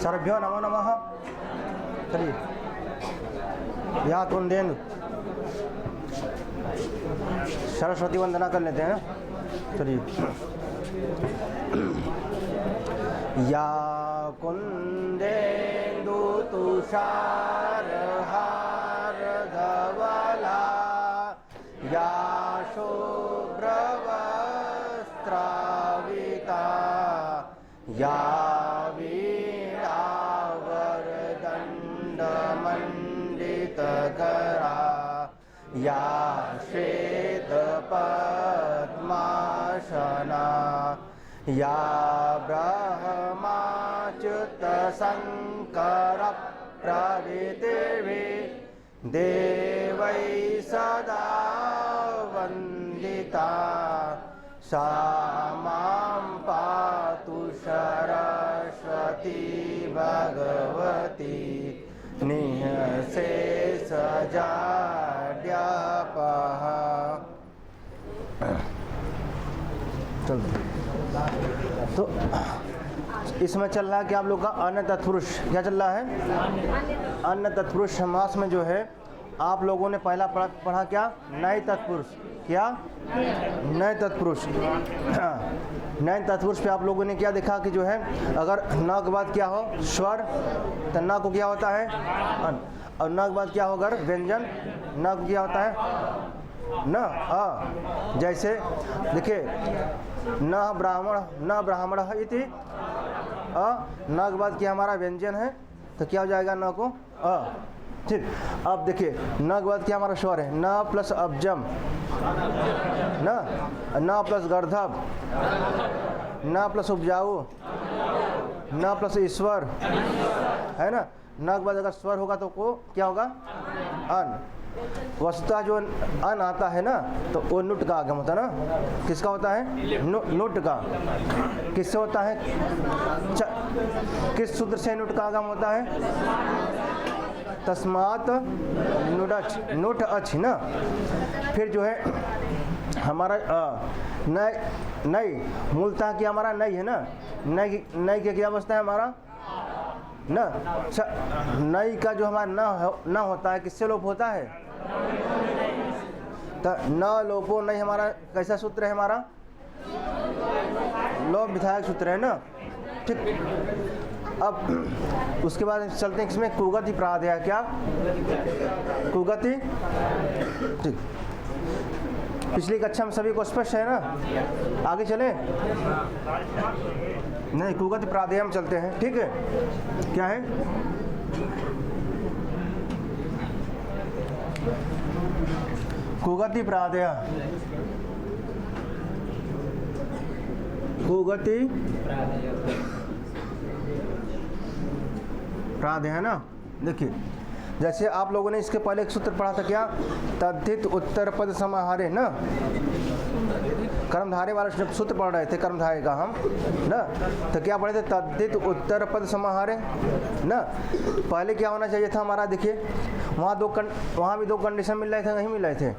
सर्भ्यो नमो नमः। चलिए या कुंदेन्दु सरस्वती वंदना कर लेते हैं। चलिए या कुंदेन्दु तुषारहार धवला या शुभ्रवस्त्राविता या वीणावरदण्डमण्डितकरा या श्वेतपद्मासना या ब्रह्माच्युतशङ्करप्रभृतिभिः देवैः सदा वन्दिता सा मां पातु सरस्वती भगवती निःशेषजाड्यापः। तो इसमें चल रहा है कि आप लोग का अन्य तत्पुरुष क्या चल रहा है? अन्य तत्पुरुष समास में जो है आप लोगों ने पहला पढ़ा क्या? नए तत्पुरुष। क्या? नए तत्पुरुष। नए तत्पुरुष पे आप लोगों ने क्या देखा कि जो है अगर न के बाद क्या हो स्वर तो न को क्या होता है अन, और न के बाद क्या हो अगर व्यंजन न को क्या होता है न अ। जैसे देखिए न ब्राह्मण इति अ, न के बाद क्या हमारा व्यंजन है तो क्या हो जाएगा न को अ। ठीक, अब देखिए न के बाद क्या हमारा स्वर है न प्लस अब्जम न प्लस गर्धव न प्लस उपजाऊ न प्लस ईश्वर है ना। न के बाद अगर स्वर होगा तो को क्या होगा अन। वस्तुतः जो अन आता है ना तो वो नुट का आगम होता है ना। किसका होता है? नुट का। किससे होता है? किस सूत्र से नुट का आगम होता है? तस्मात नुट अच ना। फिर जो है हमारा नई मूलतः क्या हमारा नई है ना। नई के क्या अवस्था है हमारा न। नई का जो हमारा न होता है किससे लोप होता है? तो न लोपो नहीं हमारा कैसा सूत्र है हमारा? लोप विधायक सूत्र है ना। ठीक, अब उसके बाद चलते हैं इसमें कुगति प्राधेय। क्या कुगति? ठीक, पिछली कक्षा में सभी को स्पष्ट है ना। आगे चले नहीं कुगति प्राधेय में चलते हैं। ठीक है, क्या है? कुगति प्राधेय। कुगति प्राधेय है ना। देखिए जैसे आप लोगों ने इसके पहले एक सूत्र पढ़ा था क्या? तद्धित उत्तर पद समाहारे ना। कर्मधारे वाला सूत्र पढ़ रहे थे कर्मधारे का हम ना। तो क्या पढ़े थे? तद्धित उत्तर पद समाहारे ना। पहले क्या होना चाहिए था हमारा? देखिए वहाँ भी दो कंडीशन मिल रहे थे नहीं मिल रहे थे।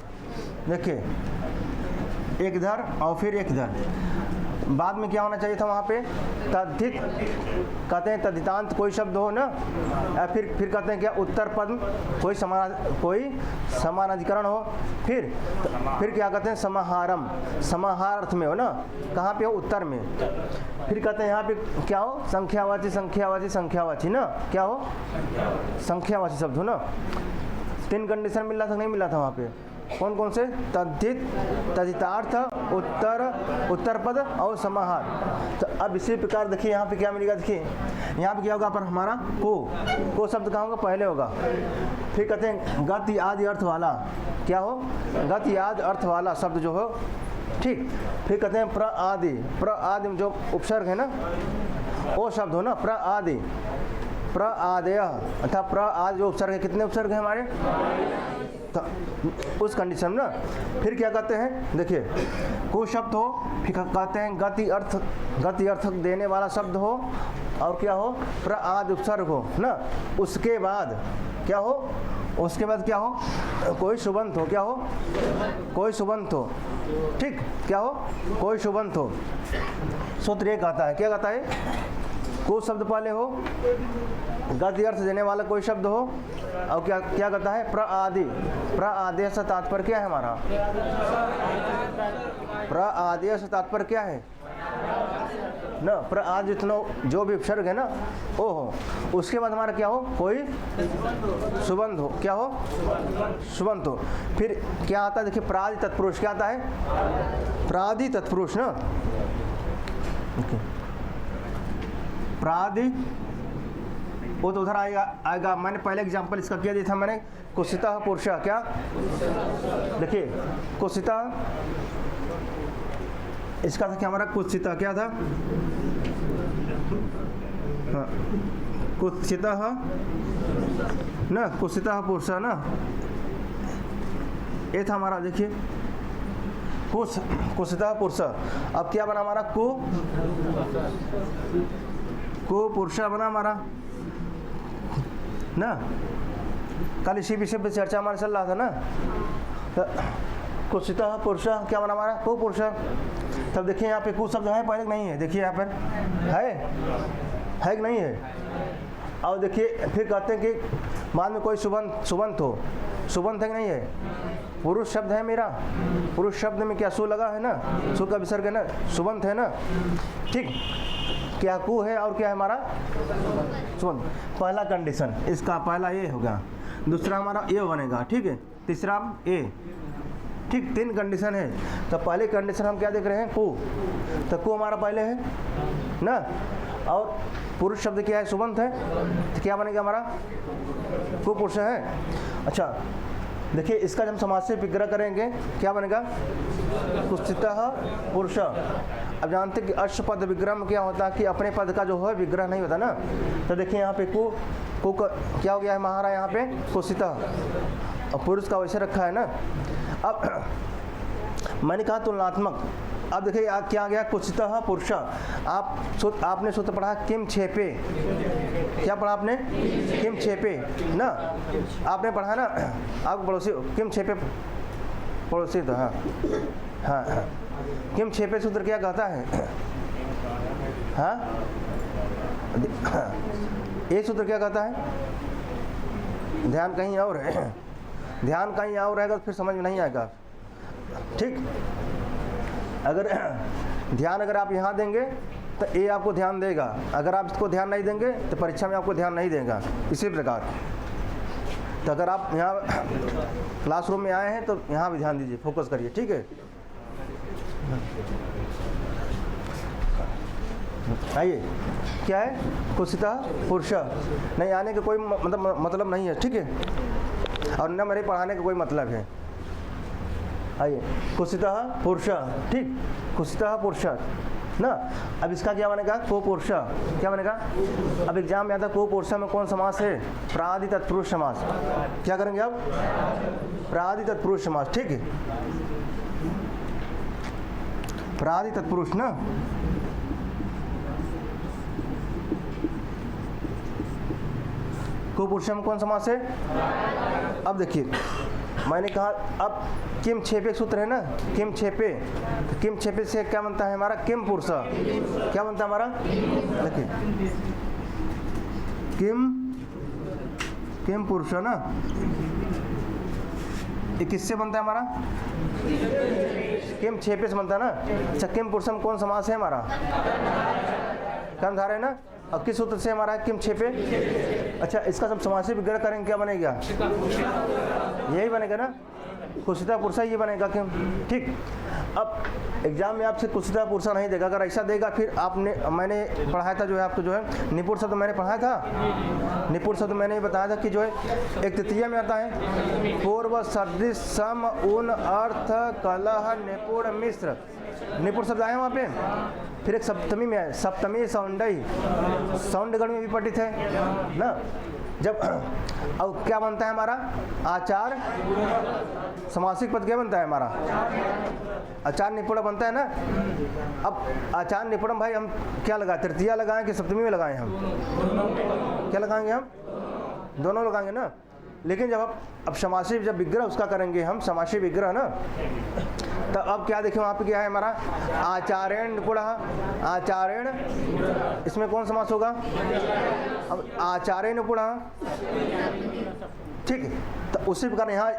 देखिए एक इधर और फिर एक इधर। बाद में क्या होना चाहिए था वहाँ पे? तद्धित कहते हैं तद्धितांत कोई शब्द हो ना, या फिर कहते हैं क्या उत्तर पद कोई समानाधिकरण हो। फिर क्या कहते हैं? समाहारम, समाहार अर्थ में हो ना। कहाँ पे हो? उत्तर में। फिर कहते हैं यहाँ पे क्या हो? संख्यावाची ना। क्या हो? संख्यावाची शब्द हो ना। 3 कंडीशन मिल रहा था नहीं मिला था वहाँ पे? कौन कौन से? तद्धित, तद्धितार्थ, उत्तर पद और समाहार। तो अब इसी प्रकार देखिए यहाँ पे क्या मिलेगा? देखिए यहाँ पे क्या होगा पर हमारा को शब्द कहाँ होगा? पहले होगा। फिर कहते हैं गति आदि अर्थ वाला। क्या हो? गति आदि अर्थ वाला शब्द जो हो। ठीक, फिर कहते हैं प्र आदि में जो उपसर्ग है ना वो शब्द हो ना। प्र आदेय अर्थात प्र आदि जो उपसर्ग है। कितने उपसर्ग है हमारे? तो उस कंडीशन में ना फिर क्या कहते हैं? देखिए कोई शब्द हो फिर कहते हैं गति अर्थ देने वाला शब्द हो और क्या हो? प्र आदि उपसर्ग हो ना। उसके बाद क्या हो? उसके बाद क्या हो? कोई सुबंत हो। क्या हो? कोई सुबंत हो। ठीक, क्या हो? कोई सुबंत हो। सूत्र ये कहता है, क्या कहता है? कोई शब्द पहले हो, गति अर्थ देने वाला कोई शब्द हो, और क्या क्या कहता है? प्र आदि। प्र आदि से तात्पर्य क्या है हमारा? प्र आदि से तात्पर्य क्या है ना? प्र आदि जितना जो भी उपसर्ग है ना वो हो, उसके बाद हमारा क्या हो? कोई सुबंध हो। क्या हो? सुबंध हो। फिर क्या आता है? देखिए प्रादि तत्पुरुष क्या आता है? प्रादि तत्पुरुष ना, प्रादि वो तो उधर आएगा। मैंने पहले एग्जाम्पल इसका किया दिया था मैंने, कुत्सितः पुरुष। क्या देखिए कुत्सितः, इसका था क्या हमारा? कुत्सितः क्या था? हाँ, कुत्सितः ना, कुत्सितः पुरुष ना, ये था हमारा। देखिए कुत्सितः पुरुष। अब क्या बना हमारा? को पुरुष बना हमारा ना। कल इसी विषय पे चर्चा हमारे चल रहा था ना। कुत्सितः पुरुष क्या बना हमारा? को पुरुष। तब देखिए यहाँ पे कुछ शब्द है पहले नहीं है? देखिए यहाँ पर है कि नहीं है? और देखिए फिर कहते हैं कि बाद में कोई सुबंत हो। सुबंत है कि नहीं है? पुरुष शब्द है मेरा, पुरुष शब्द में क्या सु लगा है ना, सु का विसर्ग है ना, सुबंत है ना। ठीक, क्या कु है और क्या है हमारा? सुबंत। पहला कंडीशन इसका, पहला ये होगा, दूसरा हमारा ये बनेगा। ठीक है, तीसरा ए। ठीक, 3 कंडीशन है। तो पहली कंडीशन हम क्या देख रहे हैं? कु। तो कु हमारा पहले है ना, और पुरुष शब्द क्या है? सुबंत है। तो क्या बनेगा हमारा? कु पुरुष है। अच्छा देखिए इसका जब हम समास से विग्रह करेंगे क्या बनेगा? कुत्सितः पुरुष। अब जानते हैं कि अश्व विग्रह में क्या होता है कि अपने पद का जो है विग्रह नहीं होता ना। तो देखिए यहाँ पे कु क्या हो गया है हमारा? यहाँ पे कुत्सितः, और पुरुष का वैसे रखा है ना। अब मैंने कहा तुलनात्मक। अब देखिए क्या आ गया? कुत्सितः पुरुष। आपने सूत्र पढ़ा किम छेपे। क्या पढ़ा आपने? किम छेपे ना, आपने पढ़ा ना। आप पड़ोसी किम छेपे, पड़ोसी तो हाँ हाँ हाँ। किम छेपे सूत्र क्या कहता है? हाँ, ये सूत्र क्या कहता है? ध्यान कहीं और है, ध्यान कहीं और रहेगा तो फिर समझ में नहीं आएगा। ठीक, अगर ध्यान अगर आप यहाँ देंगे तो ये आपको ध्यान देगा, अगर आप इसको ध्यान नहीं देंगे तो परीक्षा में आपको ध्यान नहीं देगा। इसी प्रकार तो अगर आप यहाँ क्लासरूम में आए हैं तो यहाँ भी ध्यान दीजिए, फोकस करिए। ठीक है, आइए क्या है? कुत्सितः पुरुष। नहीं आने का कोई मतलब नहीं है। ठीक है, और न मेरे पढ़ाने का कोई मतलब है। आइए कुत्सितः पुरुष। ठीक, कुत्सितः पुरुष ना। अब इसका क्या बनेगा? को पुरुष। क्या बनेगा? अब एग्जाम में आता को पुरुष में कौन समास है? प्रादि तत्पुरुष समास। क्या करेंगे अब? प्रादि तत्पुरुष समास। ठीक है, प्रादि तत्पुरुष ना। को पुरुष में कौन समास है? अब देखिए मैंने कहा अब किम छेपे सूत्र है ना, किम छेपे। तो किम छेपे से क्या बनता है हमारा? किम पुरुष। क्या बनता है हमारा? देखिए किम पुरुष ना, ये किससे बनता है हमारा? किम छेपे से बनता है ना। अच्छा किम पुरुष में कौन समास है हमारा? कर्मधारय है ना। अब किस सूत्र से हमारा किम छेपे? अच्छा इसका सब समासी विग्रह करेंगे क्या बनेगा? यही बनेगा ना, कुत्सितः पुरुष ये बनेगा किम। ठीक, अब एग्जाम में आपसे कुत्सितः पुरुष नहीं देगा। अगर ऐसा देगा फिर मैंने पढ़ाया था जो है आपको जो है निपुण शब्द मैंने पढ़ाया था। निपुण शब्द मैंने बताया था कि जो है एक तृतीय में आता है पूर्व सदृश सम उन अर्थ कलह निपुण मिश्र। निपुण शब्द आया वहाँ पे। फिर एक सप्तमी में आए, सप्तमी सौंडई, सौंडगण में भी पठित है ना। जब अब क्या बनता है हमारा? आचार समासिक पद क्या बनता है हमारा? आचार निपुण बनता है ना। अब आचार निपुण भाई हम क्या लगाए? तृतीया लगाएं कि सप्तमी में लगाएं? हम क्या लगाएंगे? हम दोनों लगाएंगे ना। लेकिन जब अब समासी जब विग्रह उसका करेंगे हम, समासी विग्रह ना, तो अब क्या देखें वहाँ पे क्या है हमारा आचार्यण निपुणः, आचार्यण, इसमें कौन समास होगा? अब आचार्य निपुणः, ठीक है। तो उसी प्रकार यहाँ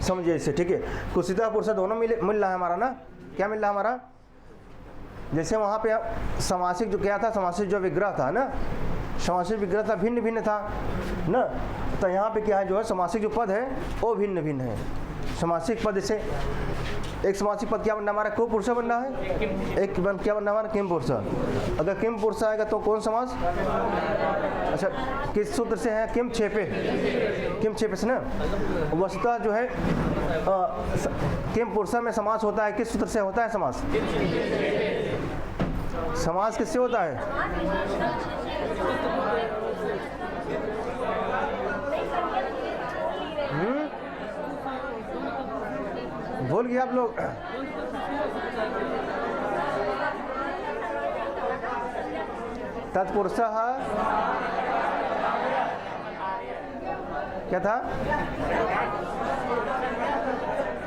समझिए इसे, ठीक है। कुत्सितः पुरुष दोनों मिल रहा है हमारा ना, क्या मिल रहा है हमारा? जैसे वहाँ पे समासिक जो क्या था, समासिक जो विग्रह था ना, समासिक विग्रह था भिन्न भिन्न था ना, तो यहाँ पे क्या है जो है समासिक जो पद है वो भिन्न भिन्न है। समासिक पद जैसे एक समासिक पद क्या बनना हमारा? को पुरुष बनना है, एक क्या बनना हमारा? किम पुरुष। अगर किम पुरुष आएगा तो कौन समास? अच्छा, किस सूत्र से है? किम छेपे, किम छेपे से ना। वस्तुतः जो है किम पुरुष में समास होता है, किस सूत्र से होता है समास? समास किससे होता है? भूल गए आप लोग? तत्पुरुषः क्या था?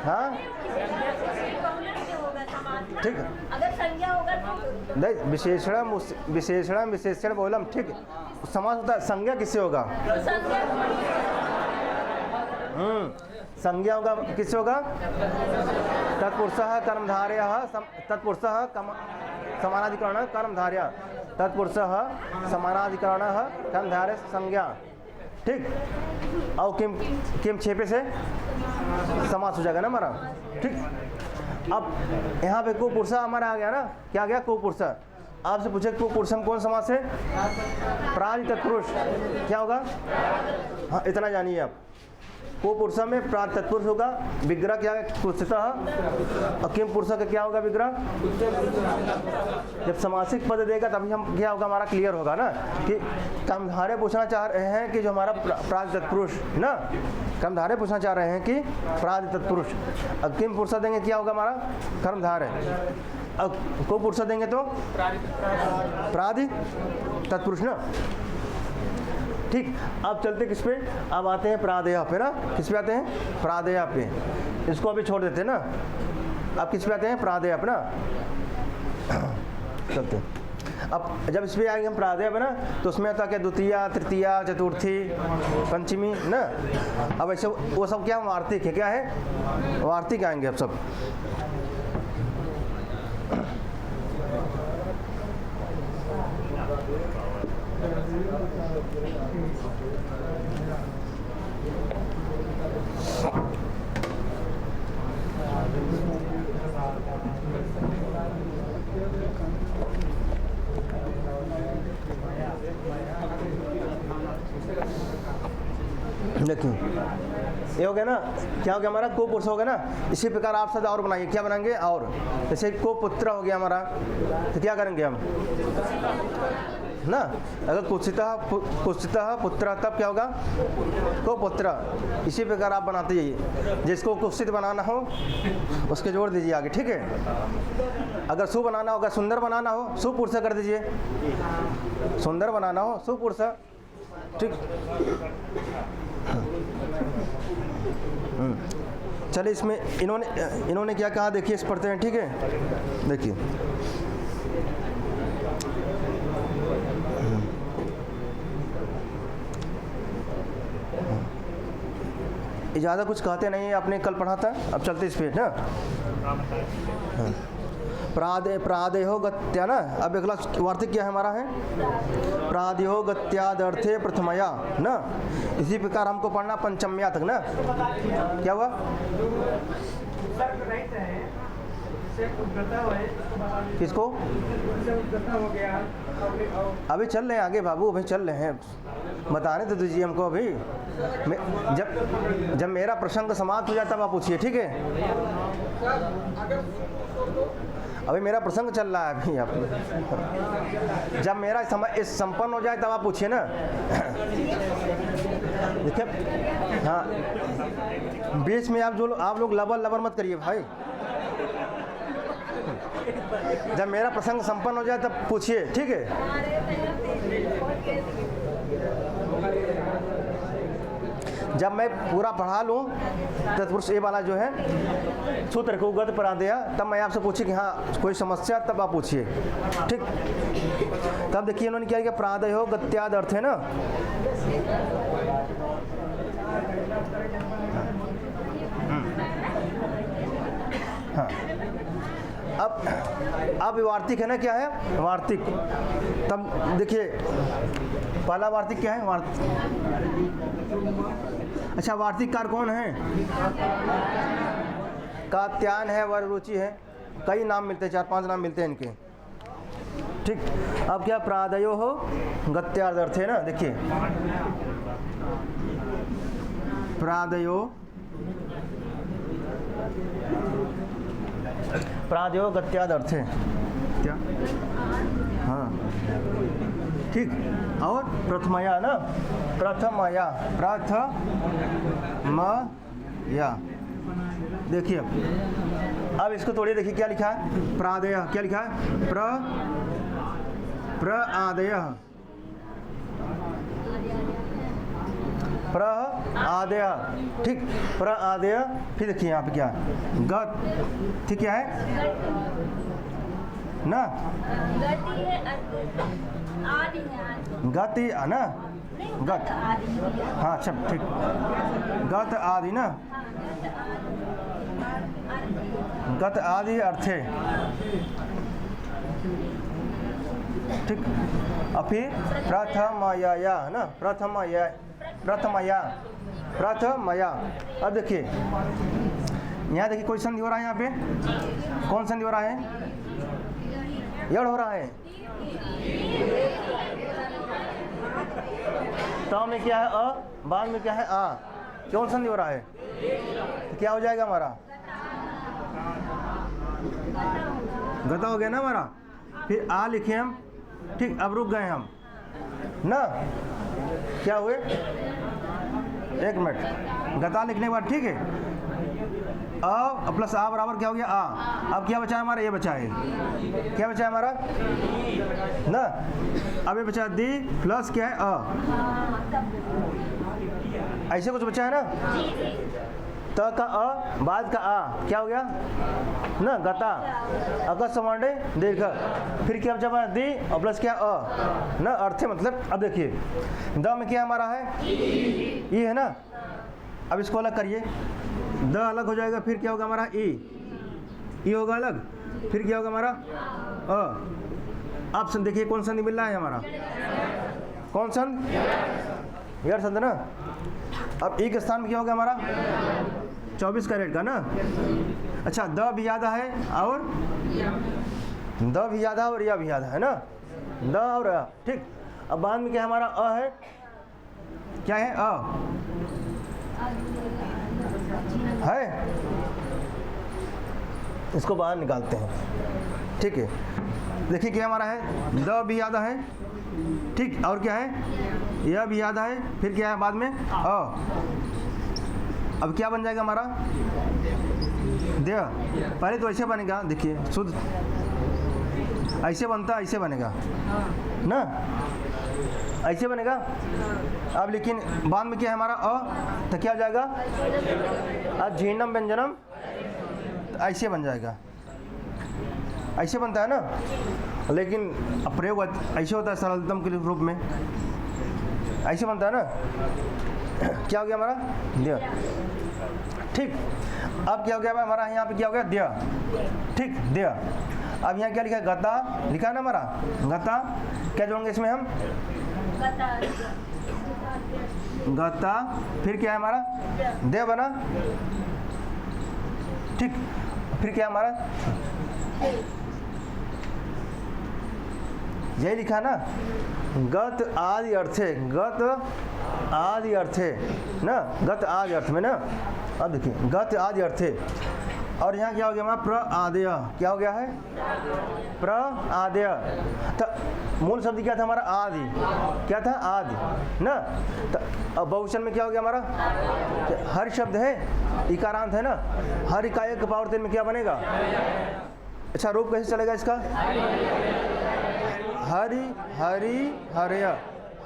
हाँ ठीक है, अगर संज्ञा होगा तो नहीं, विशेषण विशेषण विशेषण बोलम, ठीक है। समास होता है, संज्ञा किससे होगा? संज्ञा होगा किससे होगा? तत्पुरुषः कर्मधारयः, तत्पुरुषः समानाधिकरण कर्मधारय, तत्पुरुषः समानाधिकरण कर्मधारय संज्ञा, ठीक। और किम छेपे से समास हो जाएगा ना हमारा, ठीक। अब यहाँ पे को पुरुषा हमारा आ गया ना, क्या आ गया? को पुरुषा। आपसे पूछे को पुरुषम कौन समास है? प्राज तत्पुरुष, क्या होगा? हाँ इतना जानिए आप। को पुरुषा में प्राज तत्पुरुष होगा, विग्रह क्या है? कुत्सितः। और किम पुरुषा का क्या होगा विग्रह? जब समासिक पद देगा तभी हम क्या होगा हमारा क्लियर होगा ना कि कर्मधारय पूछना चाह रहे हैं कि जो हमारा प्राज तत्पुरुष ना, कर्मधारय पूछना चाह रहे हैं कि प्राज तत्पुरुष। अब किम पुरुषा देंगे क्या होगा हमारा? कर्मधारय। अब को पुरुषा देंगे तो प्रादि तत्पुरुष ना, ठीक। अब चलते किस पे? अब आते हैं प्रादेय पे ना, किस पे आते हैं? प्रादेय पे। इसको अभी छोड़ देते हैं ना, अब किस पे आते हैं? प्रादेय पे ना, चलते हैं। अब जब इस पे आएंगे हम प्रादेय पे ना, तो उसमें आता क्या? द्वितीया, तृतीया, चतुर्थी, पंचमी ना। अब ऐसे वो सब क्या वार्तिक है, क्या है? वार्तिक आएंगे अब सब। देखिए ये हो गया ना, क्या हो गया हमारा? को पुरुष हो गया ना। इसी प्रकार आप शब्द और बनाइए, क्या बनाएंगे? और। जैसे को पुत्र हो गया हमारा, तो क्या करेंगे हम ना? अगर कुत्सितः पुत्र तब क्या होगा? को पुत्र। इसी प्रकार आप बनाते जाइए, जिसको कुत्सित बनाना हो उसके जोड़ दीजिए आगे, ठीक है। अगर सु बनाना हो, अगर सुंदर बनाना हो, सुपुरुष कर दीजिए। सुंदर बनाना हो सुपुरुष, ठीक। चलिए इसमें इन्होंने क्या कहा देखिए, इस पढ़ते हैं, ठीक है। देखिए ज़्यादा कुछ कहते नहीं है, आपने कल पढ़ा था। अब चलते इस पे ना, प्रादेयो गत्या ना। अब अगला वार्तिक क्या है हमारा? है प्रादेयो गत्यादर्थे प्रथमया ना। इसी प्रकार हमको पढ़ना पंचम्या तक ना। क्या हुआ? किसको? अभी चल रहे हैं आगे बाबू, अभी चल रहे हैं, बताने तो दीजिए हमको अभी। जब मेरा प्रसंग समाप्त हो जाए तब आप पूछिए, ठीक है। अभी मेरा प्रसंग चल रहा है अभी, आप जब मेरा समय इस संपन्न हो जाए तब आप पूछिए ना। देखिए हाँ, बीच में आप लोग लबर मत करिए भाई। जब मेरा प्रसंग संपन्न हो जाए तब पूछिए, ठीक है। जब मैं पूरा पढ़ा लूँ तत्पुरुष ए वाला जो है सूत्र को गत प्रादेय, तब मैं आपसे पूछी कि हाँ कोई समस्या, तब आप पूछिए। ठीक, तब देखिए उन्होंने क्या किया, प्रादय हो गत्याद अर्थ है ना। हाँ, अब वार्तिक है ना, क्या है वार्तिक। तब देखिए पहला वार्तिक क्या है, वार्तिक। अच्छा, वार्तिककार कौन है? कात्यायन है, वररुचि है, कई नाम मिलते हैं, 4-5 नाम मिलते हैं इनके। ठीक, अब क्या प्रादयो हो गत्यार्थ अर्थ है ना। देखिए प्रादयो, प्रादयो गत्याद अर्थ है क्या? हाँ ठीक, और प्रथमया ना, प्रथमया, प्रथमया। देखिए अब इसको तोड़िए, देखिए क्या लिखा है, प्रादय, क्या लिखा है, प्रआदय, प्रआदय। ठीक, प्रआदय। फिर देखिए यहाँ पे क्या है, गत, ठीक क्या है ना, गति है ना, गत, हाँ अच्छा ठीक, गत आदि ना, गत आदि अर्थे। ठीक, और फिर प्रथमया ना, प्रथमया, प्रथमया, प्रथमया। अब देखिए यहाँ देखिए कोई संधि हो रहा है, यहाँ पे कौन संधि हो रहा है, यड़ हो रहा है। तो में क्या है अ, बाद में क्या है आ, कौन संधि हो रहा है, तो क्या हो जाएगा हमारा, गता हो गया ना हमारा। फिर आ लिखे हम, ठीक, अब रुक गए हम ना, क्या हुए, एक मिनट, गता लिखने के बाद, ठीक है, अ प्लस आ बराबर क्या हो गया आ। अब क्या बचा है हमारा, ये बचा है, क्या बचा है हमारा ना, अब ये बचा दी प्लस क्या है अ, ऐसे कुछ बचा है ना, त का अ बाद का आ, क्या हो गया ना, गता, अक समांडे दीर्घ, फिर क्या बचा दी और प्लस क्या अ ना, अर्थे मतलब। अब देखिए द में क्या हमारा है, ई है ना, अब इसको अलग करिए, द अलग हो जाएगा, फिर क्या होगा हमारा ई होगा अलग, फिर क्या होगा हमारा अ। अब देखिए कौन संधि मिल रहा है हमारा, कौन संधि, यार संधि ना। अब ई के स्थान में क्या होगा हमारा 24 कैरेट का ना। अच्छा, द भी याद है और द भी याद है और यह भी याद है ना, द और अ। ठीक, अब बाद में क्या हमारा अ है, क्या है अ है, इसको बाहर निकालते हैं। ठीक है, देखिए क्या हमारा है, द भी याद है, ठीक, और क्या है, यह भी याद है, फिर क्या है बाद में अ। अब क्या बन जाएगा हमारा दे, पहले तो ऐसे बनेगा, देखिए शुद्ध ऐसे बनता, ऐसे बनेगा ना, ऐसे बनेगा। अब लेकिन बाद में क्या है हमारा अ, तो क्या हो जाएगा अजीर्णम व्यंजनम, ऐसे बन जाएगा, ऐसे बनता है ना। लेकिन प्रयोग ऐसे होता है सरलतम के रूप में, ऐसे बनता है ना। क्या हो गया हमारा दिया, ठीक। अब क्या हो गया हमारा यहाँ पे क्या हो गया दिया, ठीक दिया। अब यहाँ क्या लिखा है गता, लिखा है ना हमारा गता, क्या जोड़ेंगे इसमें हम गता, फिर क्या है हमारा दे बना, ठीक, फिर क्या है हमारा यही लिखा ना, गत आदि अर्थे, गत आदि अर्थे ना, गत आदि अर्थ में ना। अब देखिए गत आदि अर्थे, और यहाँ क्या हो गया हमारा प्र आदेय, क्या हो गया है प्र आदेय। तो मूल शब्द क्या था हमारा आदि, क्या था आदि ना। तो बहुवचन में क्या हो गया हमारा, हर शब्द है इकारांत है ना, हर इकाई का पावर 3 में क्या बनेगा। अच्छा, रूप कैसे चलेगा इसका, हरि हरि हरय,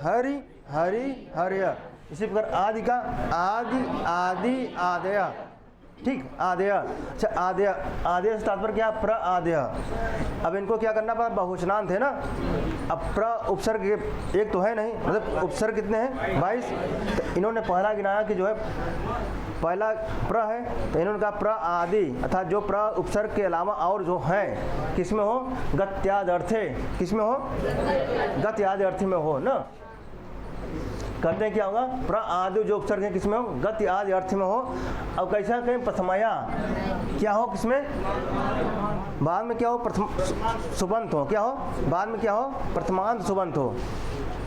हरि हरि हरय, इसी प्रकार आदि का आदि आदि आदय, ठीक, आदय। अच्छा आदय, आदय से तात्पर्य क्या, प्र आदय। अब इनको क्या करना पड़ा, बहुवचनांत है ना, अब प्र उपसर्ग एक तो है नहीं, मतलब उपसर्ग कितने हैं 22, तो इन्होंने पहला गिनाया कि जो है पहला प्र है, तो इन्होंने कहा प्र आदि, अर्थात जो प्र उपसर्ग के अलावा और जो है किसमें हो, गत्यादि अर्थे, किसमें हो, गत्यादि अर्थ में हो ना। कहते हैं क्या होगा, प्र आदि जो उपसर्ग है किसमें हो, गति आदि अर्थ में हो। अब कैसा कहें, प्रथमया क्या हो, किसमें, बाद में क्या हो, प्रथम सुबंत हो, क्या हो, बाद में क्या हो, प्रथमांत सुबंत हो,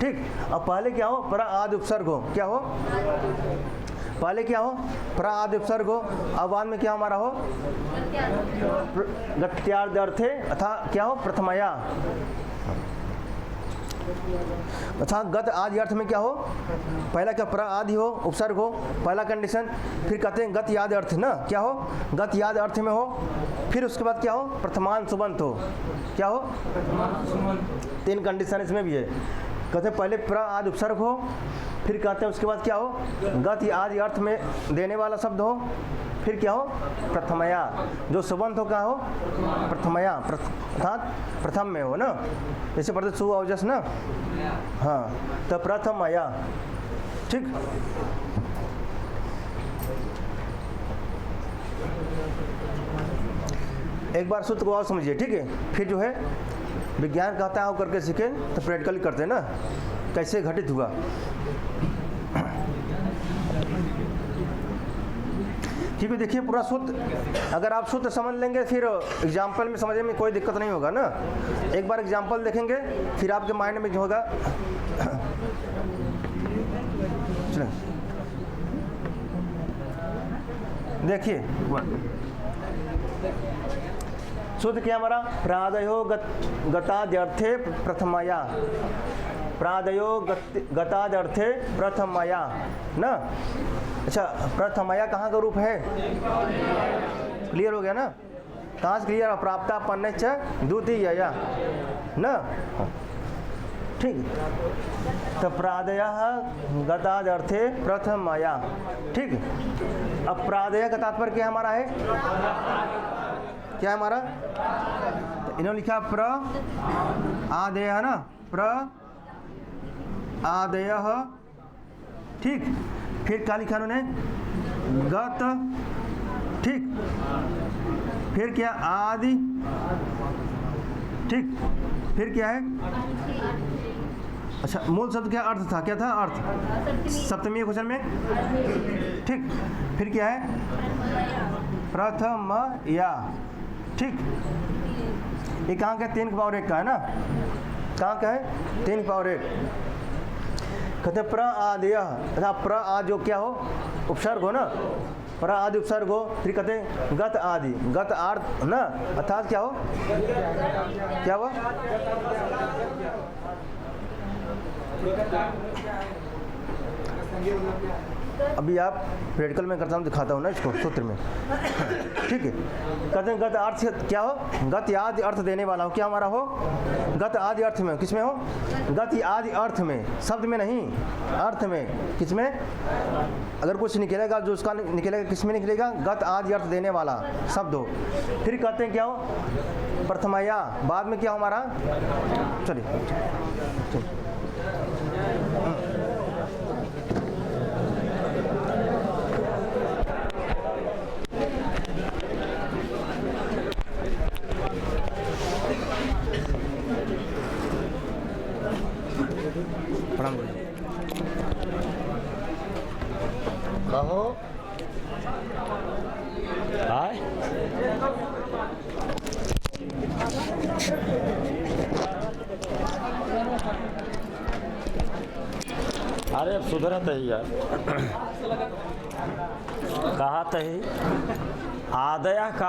ठीक। अब पहले क्या हो, प्र आदि उपसर्ग हो, क्या हो, पहले क्या हो, प्र आदि उपसर्ग हो, अब बाद में क्या हमारा हो, गत्यादि अर्थे, अथा क्या हो, प्रथमया, अच्छा गत आदि अर्थ में क्या हो, पहला क्या, प्र आदि हो, उपसर्ग हो, पहला कंडीशन। फिर कहते हैं गत याद अर्थ ना, क्या हो, गत याद अर्थ में हो। फिर उसके बाद क्या हो, प्रथमान सुबंत हो, क्या हो, तीन कंडीशन इसमें भी है। कहते हैं पहले प्र आदि उपसर्ग हो, फिर कहते हैं उसके बाद क्या हो, गत आदि अर्थ में देने वाला शब्द हो, फिर क्या हो, प्रथमया, जो सुबंत हो क्या हो, प्रथमया, अर्थात प्रथम में हो ना, जैसे पढ़ते सु अवजस ना, हाँ, तो प्रथमया, ठीक। एक बार सूत्र को और समझिए, ठीक है, फिर जो है विज्ञान कहता है करके सीखे तो प्रैक्टिकल करते हैं ना, कैसे घटित हुआ। ठीक है, देखिए पूरा सूत्र, अगर आप सूत्र समझ लेंगे फिर एग्जाम्पल में समझने में कोई दिक्कत नहीं होगा ना। एक बार एग्जाम्पल देखेंगे फिर आपके माइंड में जो होगा, चलिए देखिए सूत्र क्या हमारा, प्रादयो गताद्यर्थे प्रथमया, प्रादयो गताद्यर्थे प्रथमया ना। अच्छा प्रथमया कहाँ का रूप है, क्लियर हो गया ना, कहाँ से क्लियर, प्राप्तापन्न च द्वितीयया ना, ठीक। तो प्रादय गतादर्थे प्रथमया, ठीक। अब प्रादय का तात्पर्य क्या हमारा है, क्या है हमारा, तो इन्होंने लिखा प्र आदय है ना, प्र आदय, ठीक। फिर क्या लिखा उन्होंने, गत, ठीक। फिर क्या, आदि, ठीक। फिर क्या है, अच्छा मूल शब्द क्या अर्थ था, क्या था अर्थ, सप्तमी क्वेश्चन में, ठीक। फिर क्या है, प्रथमया, ठीक। ये कहाँ का है, 3 पावर 1 का है ना, कहाँ का है, 3 पावर 1। कहते प्र आदय, अर्थात प्र आदि जो क्या हो, उपसर्ग हो ना, प्र आदि उपसर्ग हो। फिर कहते हैं गत आदि, गत अर्थ ना, अर्थात क्या हो, क्या हुआ, अभी आप प्रैक्टिकल में करता हूँ, दिखाता हूँ ना इसको सूत्र में, ठीक है। कहते हैं गत अर्थ क्या हो, गत आदि अर्थ देने वाला हो, क्या हमारा हो, गत आदि अर्थ में, किसमें हो, गत आदि अर्थ में, शब्द में नहीं, अर्थ में, किसमें, अगर कुछ निकलेगा जो उसका निकलेगा किसमें निकलेगा, गत आदि अर्थ देने वाला शब्द हो। फिर कहते हैं क्या हो, प्रथमया, बाद में क्या हमारा, चलिए प्रणाम कहो, हाय अरे अब सुधरत है यार, कहा तही आदया का